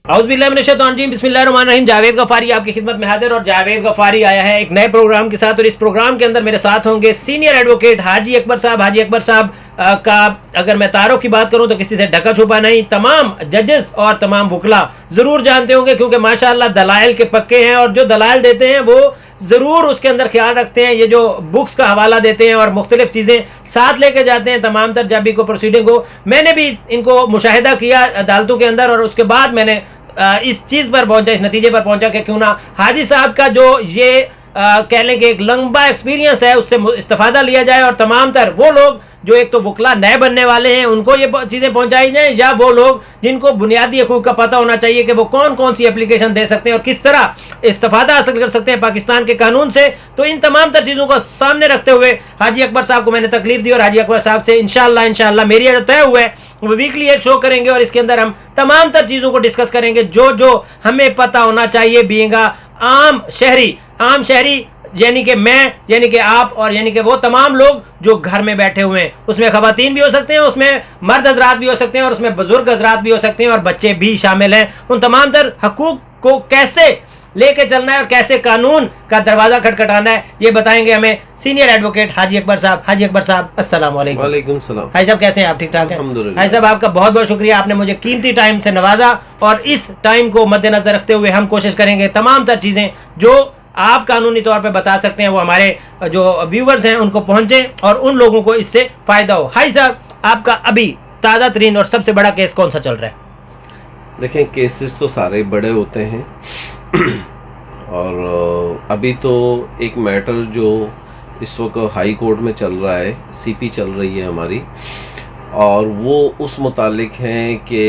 बिस्मिल्लाहिर्रहमानिर्रहीम। जावेद गफारी आपकी खिदमत में हाजिर। और जावेद गफारी आया है एक नए प्रोग्राम के साथ, और इस प्रोग्राम के अंदर मेरे साथ होंगे सीनियर एडवोकेट हाजी अकबर साहब। हाजी अकबर साहब का अगर मैं तारुफ की बात करूं तो किसी से ढका छुपा नहीं, तमाम जजेस और तमाम वकला ज़रूर जानते होंगे, क्योंकि माशाअल्लाह दलाइल के पक्के हैं, और जो दलाइल देते हैं वो ज़रूर उसके अंदर ख्याल रखते हैं। ये जो बुक्स का हवाला देते हैं और मुख्तलिफ चीज़ें साथ लेके जाते हैं तमाम तर जबी को, प्रोसीडिंग को। मैंने भी इनको मुशाहिदा किया अदालतों के अंदर, और उसके बाद मैंने इस चीज़ पर पहुंचा, इस नतीजे पर पहुंचा कि क्यों ना हाजी साहब का जो ये कह लें कि एक लंबा एक्सपीरियंस है उससे इस्तेफादा लिया जाए, और तमाम तर वो लोग जो एक तो वकला नए बनने वाले हैं उनको ये चीज़ें पहुंचाई जाएं, या वो लोग जिनको बुनियादी हकूक़ का पता होना चाहिए कि वो कौन कौन सी एप्लीकेशन दे सकते हैं और किस तरह इस्तेफादा हासिल कर सकते हैं पाकिस्तान के कानून से। तो इन तमाम तर चीज़ों को सामने रखते हुए हाजी अकबर साहब को मैंने तकलीफ दी, और हाजी अकबर साहब से इंशाअल्लाह मेरी जो तय हुआ है वो वीकली एक शो करेंगे, और इसके अंदर हम तमाम तर चीज़ों को डिस्कस करेंगे जो जो हमें पता होना चाहिए बीइंग आम शहरी यानी कि मैं, यानी कि आप, और यानी कि वो तमाम लोग जो घर में बैठे हुए हैं। उसमें ख़वातीन भी हो सकते हैं, उसमें मर्द हजरात भी हो सकते हैं, और उसमें बुजुर्ग हजरात भी हो सकते हैं, और बच्चे भी शामिल हैं। उन तमाम तर हकूक़ को कैसे लेके चलना है और कैसे कानून का दरवाज़ा खटखटाना है, ये बताएंगे हमें सीनियर एडवोकेट हाजी अकबर साहब। हाजी अकबर साहब अस्सलाम वालेकुम। वालेकुम सलाम। हाजी साहब कैसे हैं आप? ठीक ठाक हैं अल्हम्दुलिल्लाह। हाजी साहब आपका बहुत बहुत शुक्रिया, आपने मुझे कीमती टाइम से नवाजा, और इस टाइम को मद्देनजर रखते हुए हम कोशिश करेंगे तमाम तर चीज़ें जो आप कानूनी तौर पे बता सकते हैं वो हमारे जो व्यूवर्स हैं उनको पहुंचे और उन लोगों को इससे फ़ायदा हो। हाई साहब, आपका अभी ताज़ा तरीन और सबसे बड़ा केस कौन सा चल रहा है? देखें, केसेस तो सारे बड़े होते हैं और अभी तो एक मैटर जो इस वक्त हाई कोर्ट में चल रहा है, सीपी चल रही है हमारी, और वो उस मुतालिक हैं कि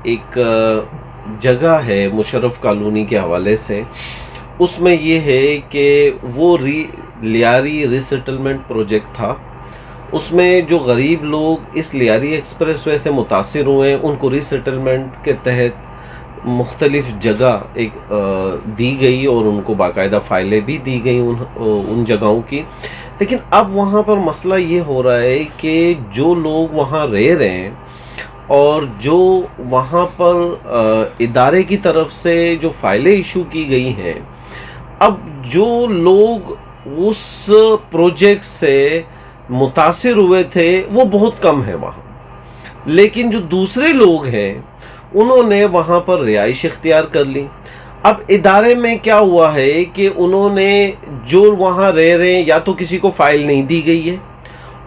एक जगह है मुशर्रफ कॉलोनी के हवाले से। उसमें ये है कि वो लियारी रीसेटलमेंट प्रोजेक्ट था। उसमें जो गरीब लोग इस लियारी एक्सप्रेसवे से मुतासिर हुए हैं उनको रीसेटलमेंट के तहत मुख्तलिफ जगह एक दी गई, और उनको बाकायदा फ़ाइलें भी दी गई उन जगहों की। लेकिन अब वहाँ पर मसला ये हो रहा है कि जो लोग वहाँ रह रहे हैं और जो वहाँ पर इदारे की तरफ से जो फ़ाइलें इशू की गई हैं, अब जो लोग उस प्रोजेक्ट से मुतासिर हुए थे वो बहुत कम है वहाँ, लेकिन जो दूसरे लोग हैं उन्होंने वहाँ पर रिहाइश इख्तियार कर ली। अब इदारे में क्या हुआ है कि उन्होंने जो वहाँ रह रहे हैं, या तो किसी को फ़ाइल नहीं दी गई है,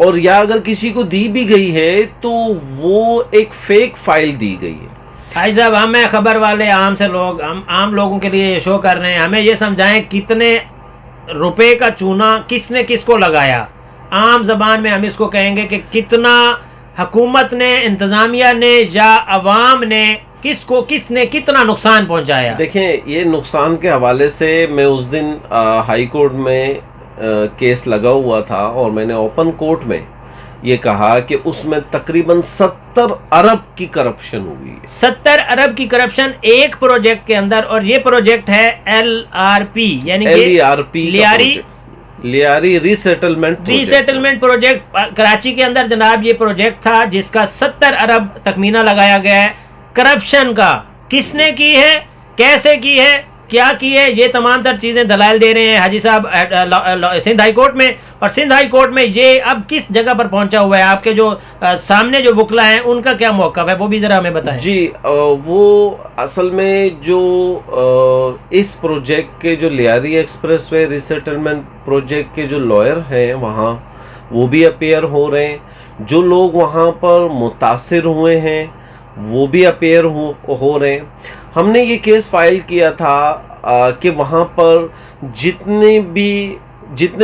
और या अगर किसी को दी भी गई है तो वो एक फ़ेक फ़ाइल दी गई है। भाई साहब, हमें खबर वाले आम से लोग, हम आम लोगों के लिए ये शो कर रहे हैं, हमें ये समझाएं कितने रुपए का चूना किसने किसको लगाया। आम जबान में हम इसको कहेंगे कि कितना हुकूमत ने, इंतज़ामिया ने या अवाम ने किसने कितना नुकसान पहुंचाया। देखें, ये नुकसान के हवाले से मैं उस दिन हाई कोर्ट में केस लगा हुआ था, और मैंने ओपन कोर्ट में ये कहा कि उसमें तकरीबन 70 अरब की करप्शन हुई है। 70 अरब की करप्शन एक प्रोजेक्ट के अंदर, और ये प्रोजेक्ट है LRP यानी लियारी रीसेटलमेंट प्रोजेक्ट कराची के अंदर जनाब। ये प्रोजेक्ट था जिसका 70 अरब तखमीना लगाया गया है। करप्शन का किसने की है, कैसे की है, क्या की है, ये तमाम तर चीज़ें दलाइल दे रहे हैं हाजी साहब सिंध हाई कोर्ट में। और सिंध हाई कोर्ट में ये अब किस जगह पर पहुंचा हुआ है? आपके जो सामने जो वकला हैं उनका क्या मौक़िफ़ है, वो भी ज़रा हमें बताएं। जी, वो असल में जो इस प्रोजेक्ट के जो लियारी एक्सप्रेसवे रीसेटलमेंट प्रोजेक्ट के जो लॉयर हैं वहाँ, वो भी अपीयर हो रहे हैं। जो लोग वहाँ पर मुतासिर हुए हैं वो भी अपीयर हो रहे हैं। हमने ये केस फाइल किया था कि वहाँ पर जितने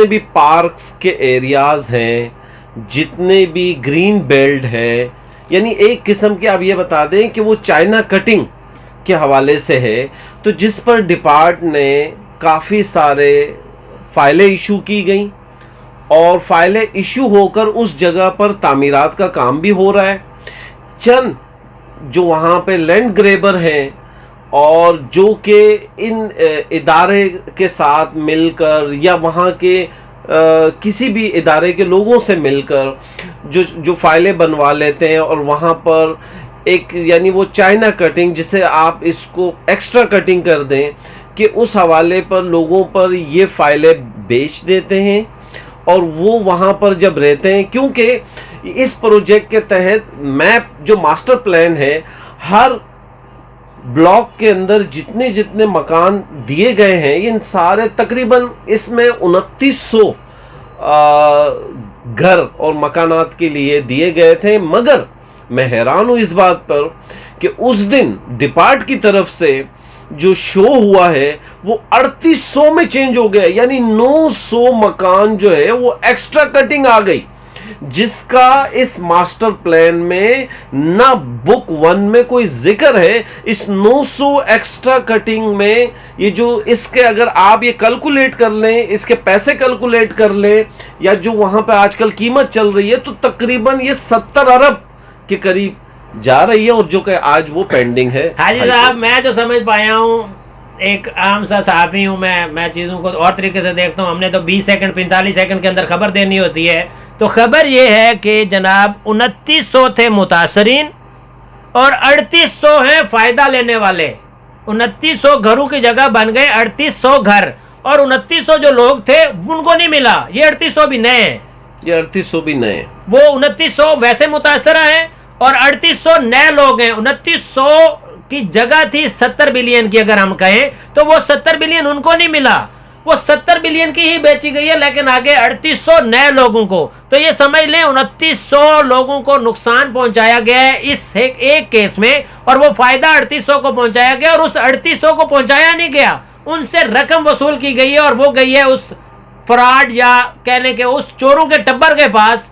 भी पार्क्स के एरियाज़ हैं, जितने भी ग्रीन बेल्ट है, यानी एक किस्म के आप ये बता दें कि वो चाइना कटिंग के हवाले से है, तो जिस पर डिपार्ट ने काफ़ी सारे फ़ाइलें इशू की गई, और फ़ाइलें इशू होकर उस जगह पर तामीरात का काम भी हो रहा है। चंद जो वहाँ पे लैंड ग्रेबर हैं और जो कि इन इदारे के साथ मिलकर या वहाँ के किसी भी इदारे के लोगों से मिलकर जो फाइलें बनवा लेते हैं और वहाँ पर एक यानी वो चाइना कटिंग, जिसे आप इसको एक्स्ट्रा कटिंग कर दें कि उस हवाले पर लोगों पर ये फाइलें बेच देते हैं और वो वहाँ पर जब रहते हैं, क्योंकि इस प्रोजेक्ट के तहत मैप जो मास्टर प्लान है, हर ब्लॉक के अंदर जितने जितने मकान दिए गए हैं, इन सारे तकरीबन इसमें 2900 घर और मकानात के लिए दिए गए थे। मगर मैं हैरान हूँ इस बात पर कि उस दिन डिपार्ट की तरफ से जो शो हुआ है वो 3800 में चेंज हो गया, यानी 900 मकान जो है वो एक्स्ट्रा कटिंग आ गई, जिसका इस मास्टर प्लान में ना बुक 1 में कोई जिक्र है। इस 900 एक्स्ट्रा कटिंग में ये जो इसके अगर आप ये कैलकुलेट कर लें, इसके पैसे कैलकुलेट कर लें, या जो वहां पे आजकल कीमत चल रही है, तो तकरीबन ये 70 अरब के करीब जा रही है, और जो कि आज वो पेंडिंग है। हाजी साहब, मैं जो समझ पाया हूँ, एक आम सा सहाफ़ी हूँ मैं चीज़ों को और तरीके से देखता हूँ। हमने तो 20 सेकंड 45 सेकंड के अंदर खबर देनी होती है। तो खबर ये है कि जनाब 2900 थे मुतासरीन और 3800 हैं फ़ायदा लेने वाले। 2900 घरों की जगह बन गए 3800 घर, और 2900 जो लोग थे उनको नहीं मिला। ये 3800 भी नए हैं, ये 3800 भी नए, वो 2900 वैसे मुतासरा हैं और 3800 नए लोग हैं। 2900 की जगह थी 70 बिलियन की, अगर हम कहें तो वो 70 बिलियन उनको नहीं मिला, वो 70 बिलियन की ही बेची गई है, लेकिन आगे 3800 नए लोगों को। तो ये समझ लें 2900 लोगों को नुकसान पहुंचाया गया है इस एक केस में, और वो फायदा 3800 को पहुंचाया गया, और उस 3800 को पहुंचाया नहीं गया, उनसे रकम वसूल की गई है, और वो गई है उस फ्रॉड या कहने के उस चोरों के टब्बर के पास,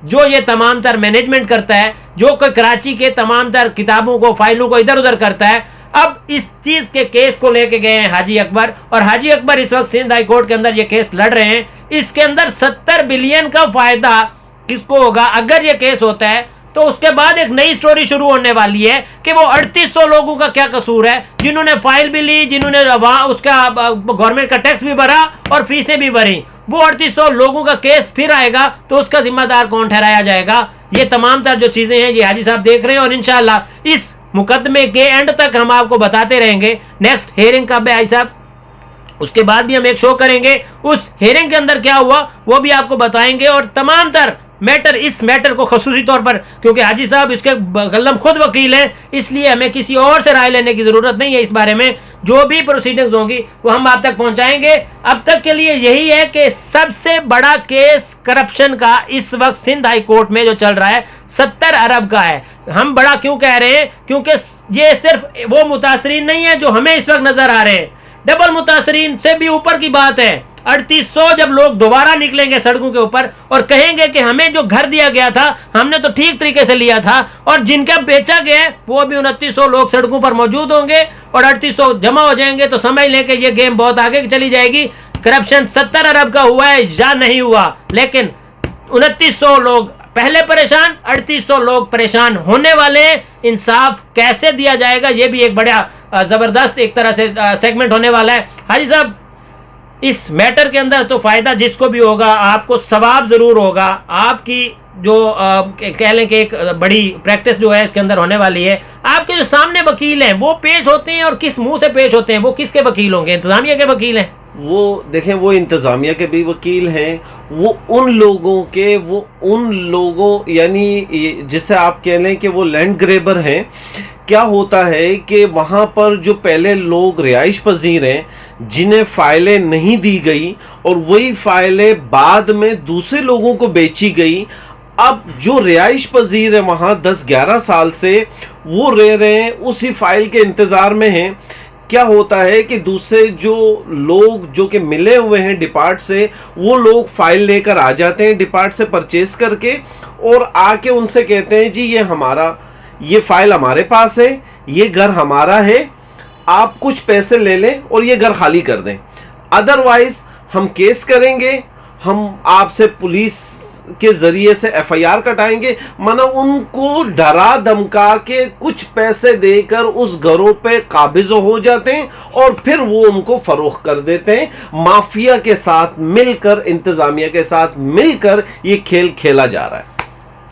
जो ये तमाम तर मैनेजमेंट करता है, जो कोई कराची के तमाम तर किताबों को, फाइलों को इधर उधर करता है। अब इस चीज के केस को लेके गए हैं हाजी अकबर, और हाजी अकबर इस वक्त सिंध हाई कोर्ट के अंदर ये केस लड़ रहे हैं। इसके अंदर 70 बिलियन का फायदा किसको होगा? अगर ये केस होता है तो उसके बाद एक नई स्टोरी शुरू होने वाली है कि वो 3800 लोगों का क्या कसूर है, जिन्होंने फाइल भी ली, जिन्होंने वहां उसका गवर्नमेंट का टैक्स भी भरा और फीसें भी भरी। वो 3800 लोगों का केस फिर आएगा तो उसका जिम्मेदार कौन ठहराया जाएगा? ये तमाम तर जो चीजें हैं ये हाजी साहब देख रहे हैं, और इंशाल्लाह इस मुकदमे के एंड तक हम आपको बताते रहेंगे। नेक्स्ट हेयरिंग कब है हाजी साहब, उसके बाद भी हम एक शो करेंगे, उस हेयरिंग के अंदर क्या हुआ वो भी आपको बताएंगे, और तमाम तर मैटर, इस मैटर को खसूसी तौर पर, क्योंकि हाजी साहब इसके कलम खुद वकील हैं, इसलिए हमें किसी और से राय लेने की ज़रूरत नहीं है। इस बारे में जो भी प्रोसीडिंग्स होंगी वो हम आप तक पहुंचाएंगे। अब तक के लिए यही है कि सबसे बड़ा केस करप्शन का इस वक्त सिंध हाई कोर्ट में जो चल रहा है 70 अरब का है। हम बड़ा क्यों कह रहे हैं? क्योंकि ये सिर्फ वो मुतासरीन नहीं है जो हमें इस वक्त नजर आ रहे हैं, डबल मुतासरीन से भी ऊपर की बात है। 3800 जब लोग दोबारा निकलेंगे सड़कों के ऊपर और कहेंगे कि हमें जो घर दिया गया था हमने तो ठीक तरीके से लिया था, और जिनका बेचा गया वो भी 2900 लोग सड़कों पर मौजूद होंगे और 3800 जमा हो जाएंगे, तो समझ लें कि ये गेम बहुत आगे चली जाएगी। करप्शन 70 अरब का हुआ है या नहीं हुआ, लेकिन 2900 लोग पहले परेशान, 3800 लोग परेशान होने वाले। इंसाफ कैसे दिया जाएगा ये भी एक बड़ा जबरदस्त एक तरह से सेगमेंट होने वाला है। हाजी साहब, इस मैटर के अंदर तो फायदा जिसको भी होगा आपको सवाब जरूर होगा। आपकी जो कह लें कि एक बड़ी प्रैक्टिस जो है इसके अंदर होने वाली है। आपके जो सामने वकील हैं वो पेश होते हैं, और किस मुंह से पेश होते हैं? वो किसके वकील होंगे? इंतजामिया के वकील हैं? वो देखें, वो इंतज़ामिया के भी वकील हैं, वो उन लोगों यानी जिसे आप कह लें कि वो लैंड ग्रेबर हैं। क्या होता है कि वहाँ पर जो पहले लोग रिहाइश पजीर हैं जिन्हें फाइलें नहीं दी गई, और वही फाइलें बाद में दूसरे लोगों को बेची गई। अब जो रिहाइश पजीर है वहाँ 10-11 साल से वो रह रहे हैं, उसी फाइल के इंतज़ार में हैं। क्या होता है कि दूसरे जो लोग जो कि मिले हुए हैं डिपार्ट से, वो लोग फाइल लेकर आ जाते हैं डिपार्ट से परचेस करके, और आके उनसे कहते हैं जी ये फाइल हमारे पास है, ये घर हमारा है, आप कुछ पैसे ले लें और ये घर खाली कर दें, अदरवाइज हम केस करेंगे, हम आपसे पुलिस के जरिए से एफआईआर कटाएंगे। माना उनको डरा धमका के कुछ पैसे देकर उस घरों पे काबिज हो जाते हैं, और फिर वो उनको फरोख्त कर देते हैं। माफिया के साथ मिलकर, इंतजामिया के साथ मिलकर ये खेल खेला जा रहा है।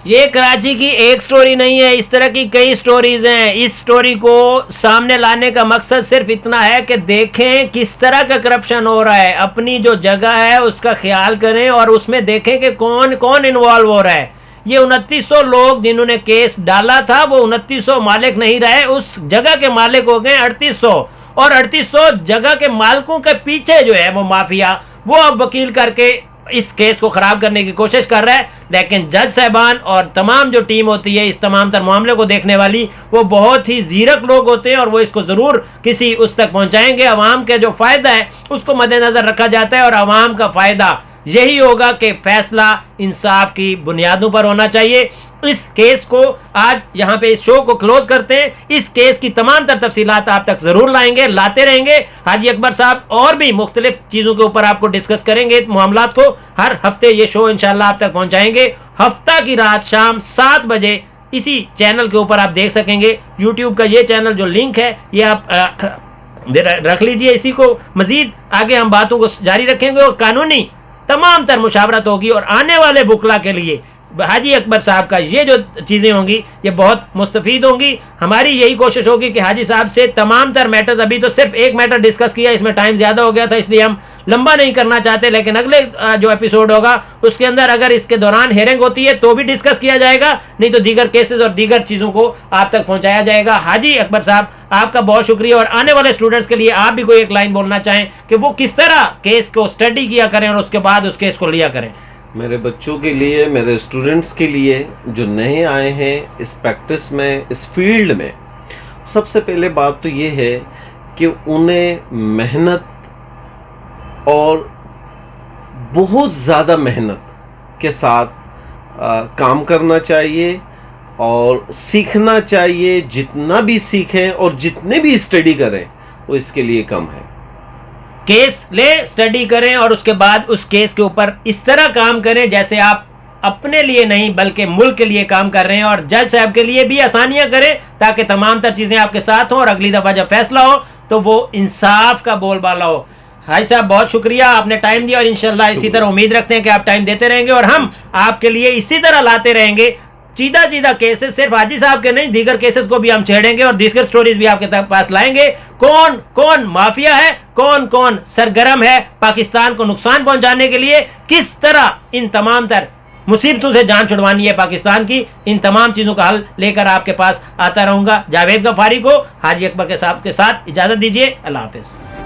ये कराची की एक स्टोरी नहीं है, इस तरह की कई स्टोरीज हैं। इस स्टोरी को सामने लाने का मकसद सिर्फ इतना है कि देखें किस तरह का करप्शन हो रहा है। अपनी जो जगह है उसका ख्याल करें और उसमें देखें कि कौन कौन इन्वॉल्व हो रहा है। ये 2900 लोग जिन्होंने केस डाला था वो 2900 मालिक नहीं रहे, उस जगह के मालिक हो गए 3800, और 3800 जगह के मालिकों के पीछे जो है वो माफिया, वो अब वकील करके इस केस को खराब करने की कोशिश कर रहा है। लेकिन जज साहबान और तमाम जो टीम होती है इस तमाम तर मामले को देखने वाली, वो बहुत ही जीरक लोग होते हैं और वो इसको ज़रूर किसी उस तक पहुंचाएंगे। अवाम का जो फ़ायदा है उसको मद्देनज़र रखा जाता है और अवाम का फ़ायदा यही होगा कि फैसला इंसाफ की बुनियादों पर होना चाहिए। इस केस को आज यहाँ पे इस शो को क्लोज करते हैं। इस केस की तमाम तर तफसीलात आप तक जरूर लाएंगे, लाते रहेंगे। हाजी अकबर साहब और भी मुख्तलिफ चीज़ों के ऊपर आपको डिस्कस करेंगे, मामलात को हर हफ्ते ये शो इंशाल्लाह आप तक पहुँचाएंगे। हफ्ता की रात शाम 7 बजे इसी चैनल के ऊपर आप देख सकेंगे। यूट्यूब का ये चैनल जो लिंक है ये आप रख लीजिए। इसी को मजीद आगे हम बातों को जारी रखेंगे और कानूनी तमाम तर मुशावरत होगी और आने वाले बुकला के लिए हाजी अकबर साहब का ये जो चीज़ें होंगी ये बहुत मुस्तफ़ीद होंगी। हमारी यही कोशिश होगी कि हाजी साहब से तमाम तर मैटर्स, अभी तो सिर्फ एक मैटर डिस्कस किया, इसमें टाइम ज़्यादा हो गया था इसलिए हम लंबा नहीं करना चाहते, लेकिन अगले जो एपिसोड होगा उसके अंदर अगर इसके दौरान हेयरिंग होती है तो भी डिस्कस किया जाएगा, नहीं तो दीगर केसेस और दीगर चीज़ों को आप तक पहुँचाया जाएगा। हाजी अकबर साहब आपका बहुत शुक्रिया। और आने वाले स्टूडेंट्स के लिए आप भी कोई एक लाइन बोलना चाहें कि वो किस तरह केस को स्टडी किया करें और उसके बाद उस केस को लिया करें। मेरे बच्चों के लिए, मेरे स्टूडेंट्स के लिए जो नए आए हैं इस प्रैक्टिस में, इस फील्ड में, सबसे पहले बात तो ये है कि उन्हें मेहनत और बहुत ज़्यादा मेहनत के साथ काम करना चाहिए और सीखना चाहिए। जितना भी सीखें और जितने भी स्टडी करें वो इसके लिए कम है। केस ले, स्टडी करें और उसके बाद उस केस के ऊपर इस तरह काम करें जैसे आप अपने लिए नहीं बल्कि मुल्क के लिए काम कर रहे हैं, और जज साहब के लिए भी आसानियां करें ताकि तमाम तर चीज़ें आपके साथ हों और अगली दफ़ा जब फैसला हो तो वो इंसाफ का बोलबाला हो। हाजी साहब बहुत शुक्रिया, आपने टाइम दिया और इंशाल्लाह इसी तरह उम्मीद रखते हैं कि आप टाइम देते रहेंगे और हम आपके लिए इसी तरह लाते रहेंगे सीधा केसेस। सिर्फ हाजी साहब के नहीं, दीगर केसेस को भी हम छेड़ेंगे और दीगर स्टोरीज भी आपके पास लाएंगे। कौन कौन माफिया है, कौन कौन सरगर्म है पाकिस्तान को नुकसान पहुंचाने के लिए, किस तरह इन तमाम तर मुसीबतों से जान छुड़वानी है पाकिस्तान की, इन तमाम चीज़ों का हल लेकर आपके पास आता रहूंगा। जावेद गफारी को हाजी अकबर के साथ इजाज़त दीजिए। अल्लाह हाफिज़।